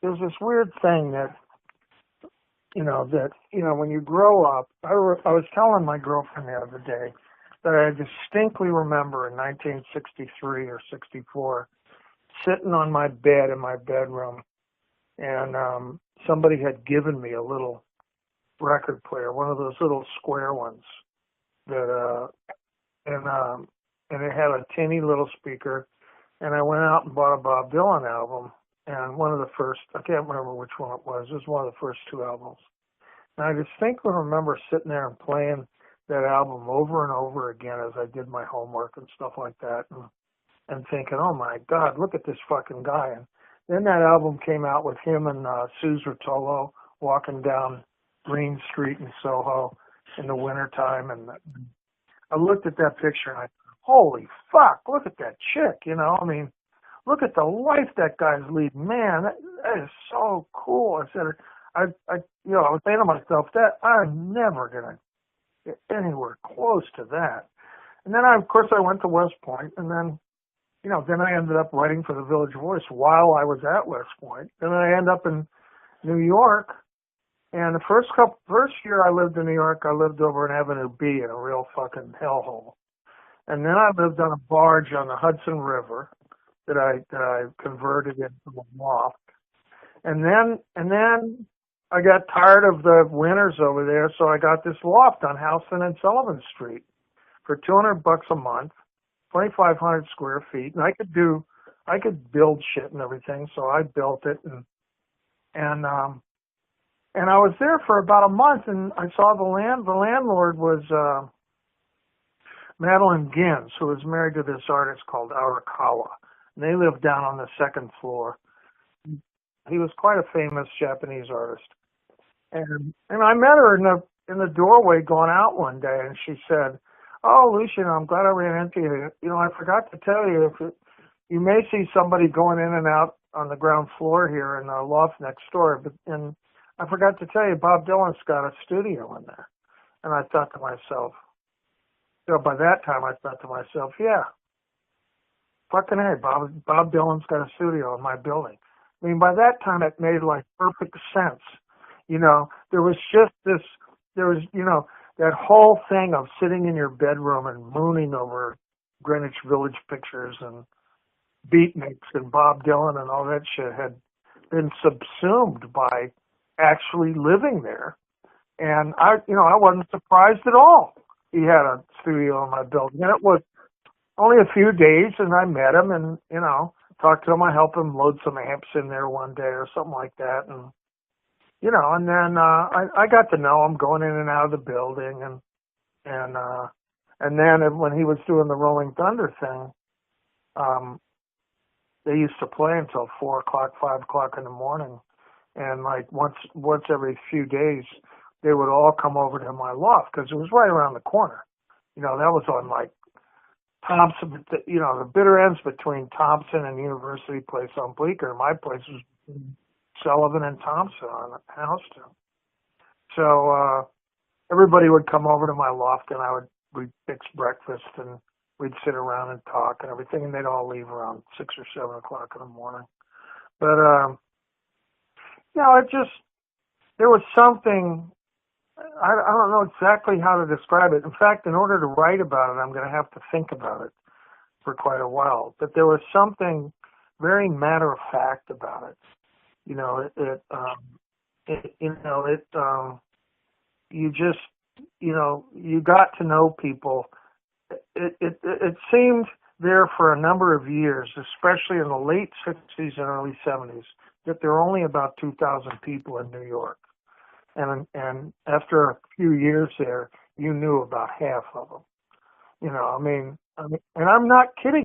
there's this weird thing that when you grow up. I was telling my girlfriend the other day that I distinctly remember in 1963 or 64 sitting on my bed in my bedroom, and somebody had given me a little record player, one of those little square ones that and it had a teeny little speaker, and I went out and bought a Bob Dylan album, and one of the first, I can't remember which one it was one of the first two albums. And I distinctly remember sitting there and playing that album over and over again as I did my homework and stuff like that, and thinking, oh my God, look at this fucking guy. And then that album came out with him and Sue Rotolo walking down Green Street in Soho in the wintertime, and I looked at that picture and I thought, holy fuck, look at that chick, I mean, look at the life that guy's leading. Man, that is so cool. I said, I was saying to myself that I'm never going to get anywhere close to that. And then of course I went to West Point, and then I ended up writing for the Village Voice while I was at West Point. Then I ended up in New York. And the first year I lived in New York, I lived over in Avenue B in a real fucking hellhole. And then I lived on a barge on the Hudson River that I converted into a loft. And then I got tired of the winters over there, so I got this loft on Houston and Sullivan Street for $200 a month, 2,500 square feet, and I could build shit and everything, so I built it, and I was there for about a month, and I saw the landlord was Madeline Gins, who was married to this artist called Arakawa. And they lived down on the second floor. He was quite a famous Japanese artist. And I met her in the doorway going out one day, and she said, "Oh, Lucian, I'm glad I ran into you. I forgot to tell you, you may see somebody going in and out on the ground floor here in the loft next door, and I forgot to tell you, Bob Dylan's got a studio in there." And I thought to myself, by that time I thought to myself, yeah, fucking hey, Bob Dylan's got a studio in my building. I mean, by that time it made like perfect sense. There was just that whole thing of sitting in your bedroom and mooning over Greenwich Village pictures and beatniks and Bob Dylan and all that shit had been subsumed by actually living there. And I wasn't surprised at all. He had a studio in my building, and it was only a few days, and I met him and, talked to him. I helped him load some amps in there one day or something like that. And, and then, I got to know him going in and out of the building, and then when he was doing the Rolling Thunder thing, they used to play until 4 o'clock, 5 o'clock in the morning. And like once every few days, they would all come over to my loft because it was right around the corner. That was on like Thompson, the bitter ends between Thompson and University Place on Bleecker. My place was Sullivan and Thompson on Houston. So everybody would come over to my loft, and we'd fix breakfast, and we'd sit around and talk and everything, and they'd all leave around 6 or 7 o'clock in the morning. But there was something, I don't know exactly how to describe it. In fact, in order to write about it, I'm going to have to think about it for quite a while. But there was something very matter of fact about it. You got to know people. It seemed there for a number of years, especially in the late 60s and early 70s, that there were only about 2,000 people in New York. And after a few years there, you knew about half of them. And I'm not kidding.